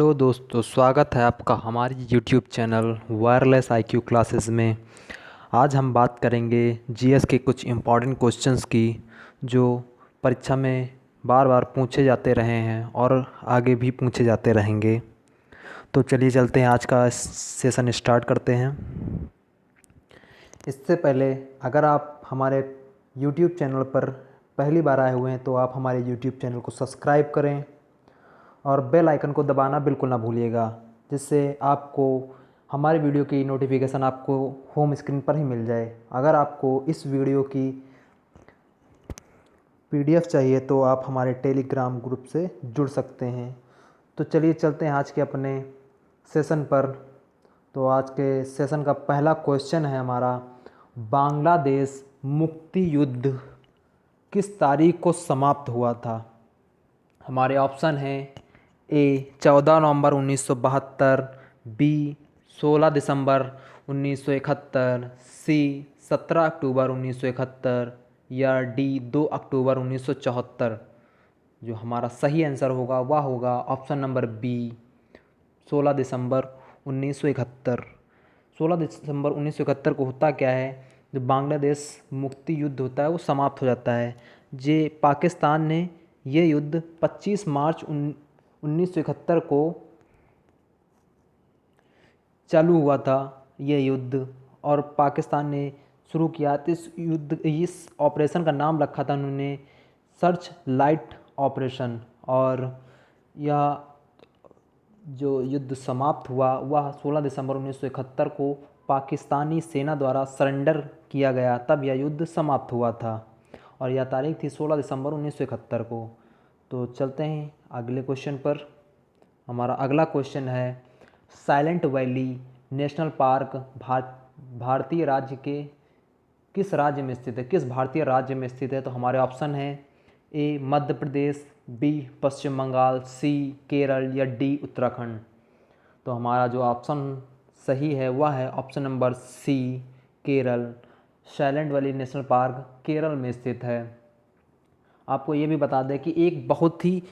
Hello दोस्तों, स्वागत है आपका हमारी YouTube channel wireless IQ classes में। आज हम बात करेंगे जीएस के कुछ इम्पॉर्टेंट क्वेश्चंस की जो परीक्षा में बार बार पूछे जाते रहे हैं और आगे भी पूछे जाते रहेंगे। तो चलिए चलते हैं, आज का सेशन स्टार्ट करते हैं। इससे पहले अगर आप हमारे यूट्यूब चैनल पर पहली बार आए हुए हैं तो आप हमारे यूट्यूब चैनल को सब्सक्राइब करें और बेल आइकन को दबाना बिल्कुल ना भूलिएगा, जिससे आपको हमारे वीडियो की नोटिफिकेशन आपको होम स्क्रीन पर ही मिल जाए। अगर आपको इस वीडियो की पीडीएफ चाहिए तो आप हमारे टेलीग्राम ग्रुप से जुड़ सकते हैं। तो चलिए चलते हैं आज के अपने सेशन पर। तो आज के सेशन का पहला क्वेश्चन है हमारा, बांग्लादेश मुक्ति युद्ध किस तारीख को समाप्त हुआ था। हमारे ऑप्शन हैं ए 14 नवंबर 1972, बी 16 दिसंबर 1971, सी 17 अक्टूबर 1971 या डी 2 अक्टूबर 1974। जो हमारा सही आंसर होगा वह होगा ऑप्शन नंबर बी 16 दिसंबर 1971। 16 दिसंबर 1971 को होता क्या है, जो बांग्लादेश मुक्ति युद्ध होता है वो समाप्त हो जाता है। जे पाकिस्तान ने ये युद्ध 25 मार्च 1971 को चालू हुआ था ये युद्ध, और पाकिस्तान ने शुरू किया। तो इस ऑपरेशन का नाम रखा था उन्होंने सर्च लाइट ऑपरेशन। और यह जो युद्ध समाप्त हुआ वह 16 दिसंबर 1971 को पाकिस्तानी सेना द्वारा सरेंडर किया गया, तब यह युद्ध समाप्त हुआ था और यह तारीख थी 16 दिसंबर 1971 को। तो चलते हैं अगले क्वेश्चन पर। हमारा अगला क्वेश्चन है, साइलेंट वैली नेशनल पार्क भारतीय राज्य के किस राज्य में स्थित है, किस भारतीय राज्य में स्थित है। तो हमारे ऑप्शन हैं ए मध्य प्रदेश, बी पश्चिम बंगाल, सी केरल या डी उत्तराखंड। तो हमारा जो ऑप्शन सही है वह है option number C Kerala. Silent valley national park Kerala में स्थित है। आपको ये भी बता दें कि एक बहुत ही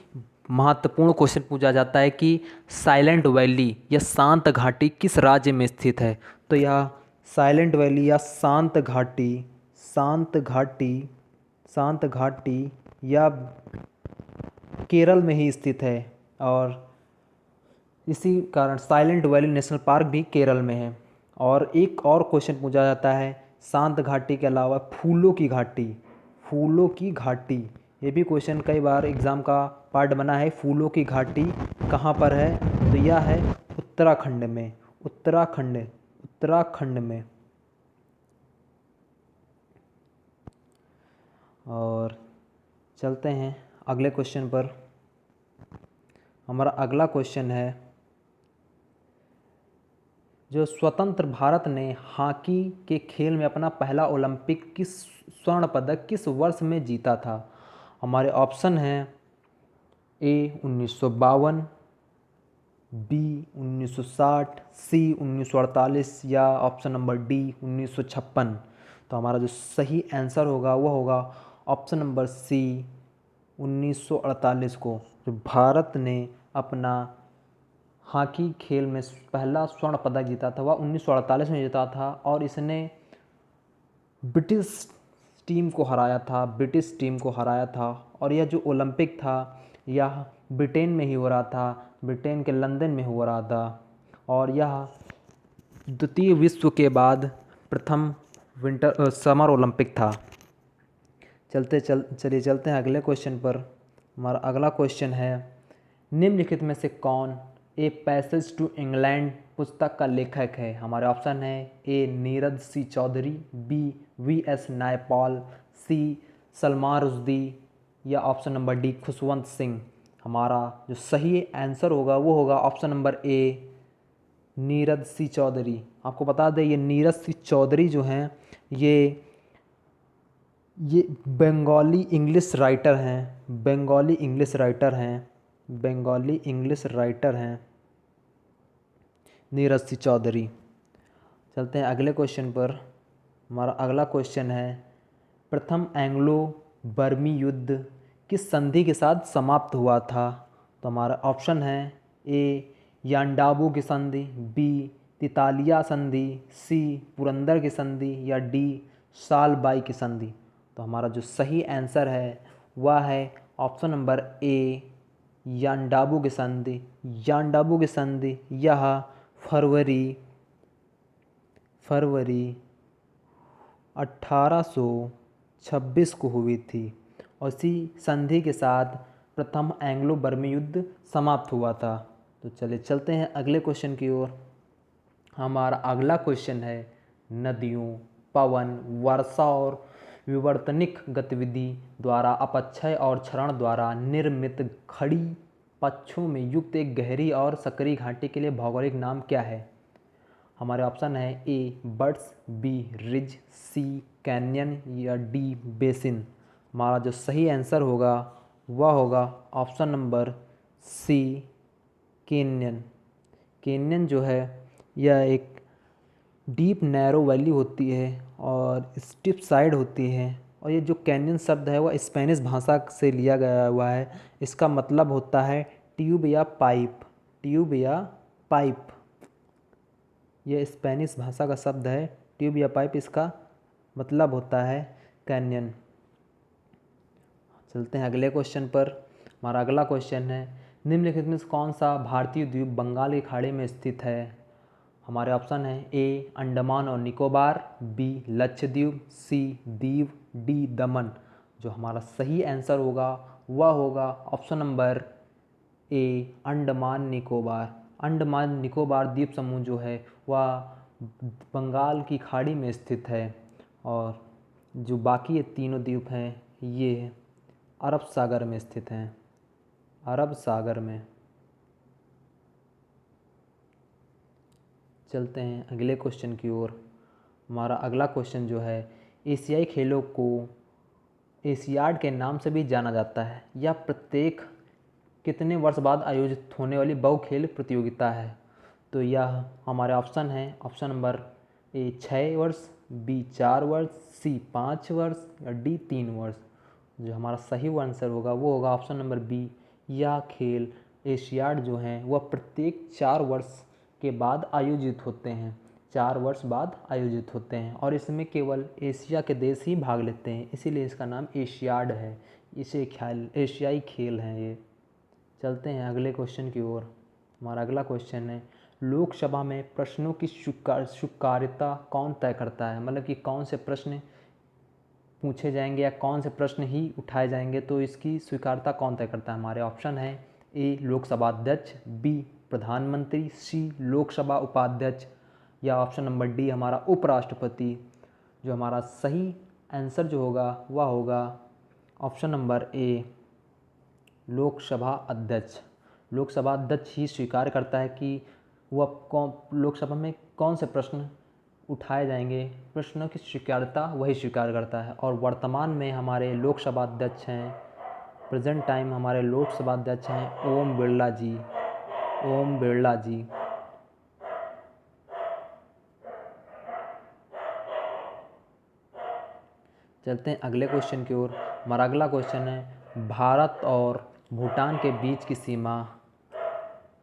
महत्वपूर्ण क्वेश्चन पूछा जाता है कि साइलेंट वैली या शांत घाटी किस राज्य में स्थित है। तो यह साइलेंट वैली या शांत घाटी या केरल में ही स्थित है, और इसी कारण साइलेंट वैली नेशनल पार्क भी केरल में है। और एक और क्वेश्चन पूछा जाता है शांत घाटी के अलावा फूलों की घाटी, ये भी क्वेश्चन कई बार एग्ज़ाम का पार्ट बना है। फूलों की घाटी कहाँ पर है, तो यह है उत्तराखंड में। और चलते हैं अगले क्वेश्चन पर। हमारा अगला क्वेश्चन है, जो स्वतंत्र भारत ने हॉकी के खेल में अपना पहला ओलंपिक किस स्वर्ण पदक किस वर्ष में जीता था। हमारे ऑप्शन हैं ए 1952, बी 1960, सी 1948 या ऑप्शन नंबर डी 1956। तो हमारा जो सही आंसर होगा वह होगा ऑप्शन नंबर सी 1948 को। जो भारत ने अपना हॉकी खेल में पहला स्वर्ण पदक जीता था वह 1948 में जीता था, और इसने ब्रिटिश टीम को हराया था। और यह जो ओलंपिक था यह ब्रिटेन में ही हो रहा था, ब्रिटेन के लंदन में हो रहा था, और यह द्वितीय विश्व के बाद प्रथम समर ओलंपिक था। चलिए चलते हैं अगले क्वेश्चन पर। हमारा अगला क्वेश्चन है, निम्नलिखित में से कौन ए पैसेज टू इंग्लैंड पुस्तक का लेखक है। हमारे ऑप्शन है ए नीरज सी चौधरी, बी वी.एस. नायपॉल, सी सलमान रुश्दी या option number D Khushwant Singh. हमारा जो सही आंसर होगा वो होगा ऑप्शन नंबर ए नीरज सी चौधरी। आपको बता दें ये नीरज सी चौधरी जो हैं ये बंगाली इंग्लिश राइटर हैं नीरज सी चौधरी। चलते हैं अगले क्वेश्चन पर। हमारा अगला क्वेश्चन है, प्रथम एंग्लो बर्मी युद्ध किस संधि के साथ समाप्त हुआ था। तो हमारा ऑप्शन है ए यांडाबू की संधि, बी तितालिया संधि, सी पुरंदर की संधि या डी सालबाई की संधि। तो हमारा जो सही आंसर है वह है ऑप्शन नंबर ए यांडाबू की संधि। यांडाबू की संधि यह फरवरी 1826 को हुई थी और इसी संधि के साथ प्रथम एंग्लो बर्मी युद्ध समाप्त हुआ था। तो चलिए चलते हैं अगले क्वेश्चन की ओर। हमारा अगला क्वेश्चन है नदियों, पवन, वर्षा और विवर्तनिक गतिविधि द्वारा अपक्षय और क्षरण द्वारा निर्मित खड़ी पक्षों में युक्त एक गहरी और सक्रिय घाटी के लिए भौगोलिक नाम क्या है? हमारे ऑप्शन है A birds, B ridge, C canyon या डी बेसिन। हमारा जो सही आंसर होगा वह होगा option number C canyon. Canyon जो है यह एक डीप नैरो वैली होती है और स्टिप साइड होती है। और ये जो कैनियन शब्द है वह स्पेनिश भाषा से लिया गया हुआ है। इसका मतलब होता है ट्यूब या पाइप, ट्यूब या पाइप। ये स्पेनिश भाषा का शब्द है, ट्यूब या पाइप, इसका मतलब होता है कैनियन। चलते हैं अगले क्वेश्चन पर। हमारा अगला क्वेश्चन है निम्नलिखित में से कौन सा भारतीय द्वीप बंगाल की खाड़ी में स्थित है? हमारे ऑप्शन है ए अंडमान और निकोबार, बी लक्षद्वीप, सी दीव, डी दमन। जो हमारा सही आंसर होगा वह होगा option number A Andaman Nicobar. Andaman Nicobar द्वीप समूह जो है वह बंगाल की खाड़ी में स्थित है और जो बाकी ये तीनों द्वीप हैं ये अरब सागर में स्थित हैं, अरब सागर में। चलते हैं अगले क्वेश्चन की ओर। हमारा अगला क्वेश्चन जो है एशियाई खेलों को एशियाड के नाम से भी जाना जाता है। यह प्रत्येक कितने वर्ष बाद आयोजित होने वाली बहु खेल प्रतियोगिता है? तो यह हमारे ऑप्शन है ऑप्शन नंबर ए 6 वर्ष, बी 4 वर्ष, सी 5 वर्ष या डी 3 वर्ष। जो हमारा सही आंसर होगा वो होगा ऑप्शन नंबर बी। यह खेल एशियाड जो हैं वह प्रत्येक 4 वर्ष के बाद आयोजित होते हैं, 4 वर्ष बाद आयोजित होते हैं और इसमें केवल एशिया के देश ही भाग लेते हैं, इसीलिए इसका नाम एशियाड है। इसे ख्याल एशियाई खेल हैं ये। चलते हैं अगले क्वेश्चन की ओर। हमारा अगला क्वेश्चन है लोकसभा में प्रश्नों की स्वीकार्यता कौन तय करता है? मतलब कि कौन से प्रश्न पूछे जाएंगे या कौन से प्रश्न ही उठाए जाएंगे, तो इसकी स्वीकार्यता कौन तय करता है? हमारे ऑप्शन है ए लोकसभा अध्यक्ष, बी प्रधानमंत्री, सी लोकसभा उपाध्यक्ष या ऑप्शन नंबर डी हमारा उपराष्ट्रपति। जो हमारा सही आंसर जो होगा वह होगा ऑप्शन नंबर ए लोकसभा अध्यक्ष। लोकसभा अध्यक्ष ही स्वीकार करता है कि वह लोकसभा में कौन से प्रश्न उठाए जाएंगे, प्रश्नों की स्वीकार्यता वही स्वीकार करता है। और वर्तमान में हमारे लोकसभा अध्यक्ष हैं, प्रेजेंट टाइम हमारे लोकसभा अध्यक्ष हैं ओम बिरला जी, ओम बिरला जी। चलते हैं अगले क्वेश्चन की ओर। हमारा अगला क्वेश्चन है भारत और भूटान के बीच की सीमा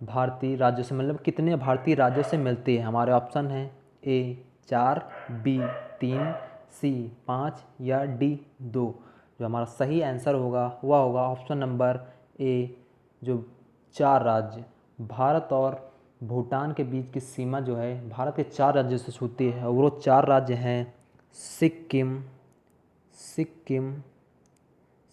भारतीय राज्यों से मतलब कितने भारतीय राज्यों से मिलती है? हमारे ऑप्शन हैं ए 4, बी 3, सी 5 या डी 2। जो हमारा सही आंसर होगा वह होगा ऑप्शन नंबर ए जो 4 राज्य। भारत और भूटान के बीच की सीमा जो है भारत के 4 राज्यों से छूती है और वो 4 राज्य हैं सिक्किम,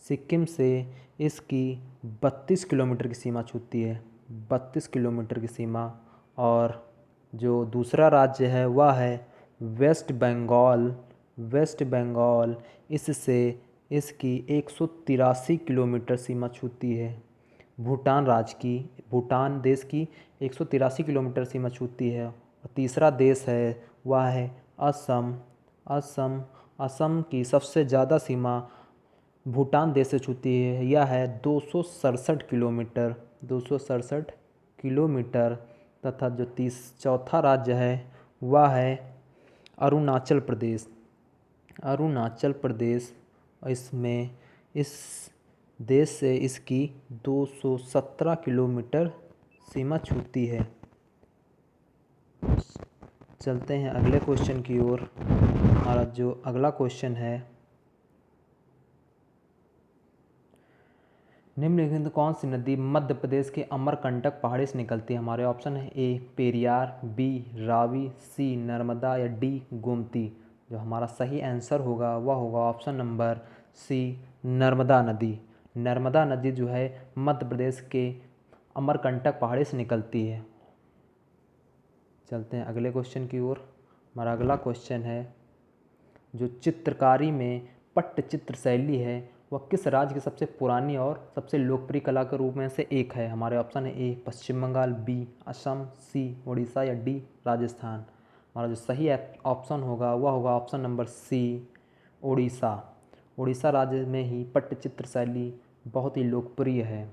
सिक्किम से इसकी 32 किलोमीटर की सीमा छूती है, 32 किलोमीटर की सीमा। और जो दूसरा राज्य है वह है वेस्ट बंगाल, इससे इसकी 183 किलोमीटर सीमा छूती है। भूटान देश की 183 किलोमीटर सीमा छूती है। और तीसरा देश है वह है असम की सबसे ज़्यादा सीमा भूटान देश से छूती है, यह है 267 किलोमीटर। तथा जो चौथा राज्य है वह है अरुणाचल प्रदेश। इसमें इस देश से इसकी 217 किलोमीटर सीमा छूती है। चलते हैं अगले क्वेश्चन की ओर। हमारा जो अगला क्वेश्चन है, निम्नलिखित में कौन सी नदी मध्य प्रदेश के अमरकंटक पहाड़ी से निकलती है? हमारे ऑप्शन है ए पेरियार, बी रावी, सी नर्मदा या डी गोमती। जो हमारा सही आंसर होगा वह होगा ऑप्शन नंबर सी नर्मदा नदी। नर्मदा नदी जो है मध्य प्रदेश के अमरकंटक पहाड़ी से निकलती है। चलते हैं अगले क्वेश्चन की ओर। हमारा अगला क्वेश्चन है, जो चित्रकारी में पट्टचित्र शैली है वह किस राज्य की सबसे पुरानी और सबसे लोकप्रिय कला के रूप में से एक है? हमारे ऑप्शन है ए पश्चिम बंगाल, बी असम, सी उड़ीसा या डी राजस्थान। हमारा जो सही ऑप्शन होगा वह होगा option number C Orissa. Orissa राज्य में ही पट्टचित्र शैली बहुत ही लोकप्रिय है।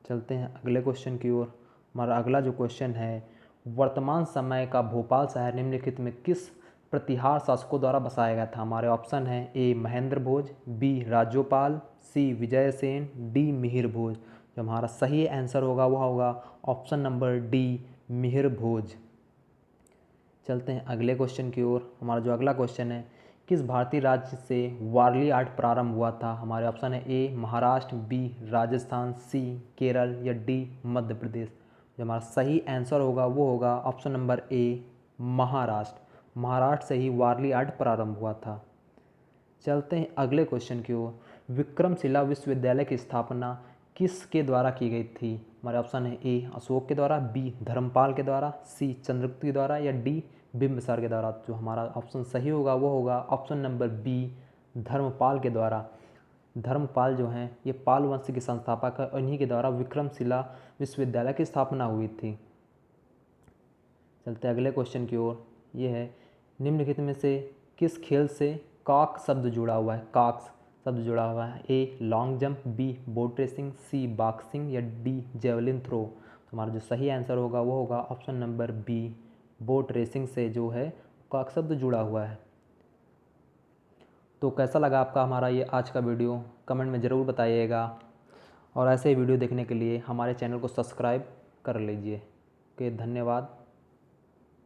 चलते हैं अगले क्वेश्चन की ओर। हमारा अगला जो क्वेश्चन है, वर्तमान समय का भोपाल शहर निम्नलिखित में किस प्रतिहार शासकों द्वारा बसाया गया था? हमारे ऑप्शन हैं ए महेंद्र भोज, बी राज्यपाल, सी विजय सेन, डी मिहिर भोज। जो हमारा सही आंसर होगा वह होगा ऑप्शन नंबर डी मिहिर भोज। चलते हैं अगले क्वेश्चन की ओर। हमारा जो अगला क्वेश्चन है, किस भारतीय राज्य से वारली आर्ट प्रारंभ हुआ था? हमारे ऑप्शन है ए महाराष्ट्र, बी राजस्थान, सी केरल या डी मध्य प्रदेश। जो हमारा सही आंसर होगा वो होगा option number A Maharashtra. Maharashtra से ही वारली आर्ट प्रारंभ हुआ था। चलते हैं अगले क्वेश्चन की ओर। विक्रमशिला विश्वविद्यालय की स्थापना किसके द्वारा की गई थी? हमारे ऑप्शन है ए अशोक के द्वारा, बी धर्मपाल के द्वारा, सी चंद्रगुप्त के द्वारा या डी बिंबिसार के द्वारा। जो हमारा ऑप्शन सही होगा वो होगा ऑप्शन नंबर बी धर्मपाल के द्वारा। धर्मपाल जो हैं ये पाल वंश के संस्थापक है, इन्हीं के द्वारा विक्रमशिला विश्वविद्यालय की स्थापना हुई थी। चलते अगले क्वेश्चन की ओर। ये है, निम्नलिखित में से किस खेल से कॉक शब्द जुड़ा हुआ है? कॉक्स शब्द जुड़ा हुआ है। A long jump, B boat racing, C boxing या डी जेवलिन थ्रो। तो हमारा जो सही आंसर होगा वो होगा option number B boat racing से जो है कॉक शब्द जुड़ा हुआ है। तो कैसा लगा आपका हमारा ये आज का वीडियो, कमेंट में ज़रूर बताइएगा। और ऐसे ही वीडियो देखने के लिए हमारे चैनल को सब्सक्राइब कर लीजिए। ओके, धन्यवाद।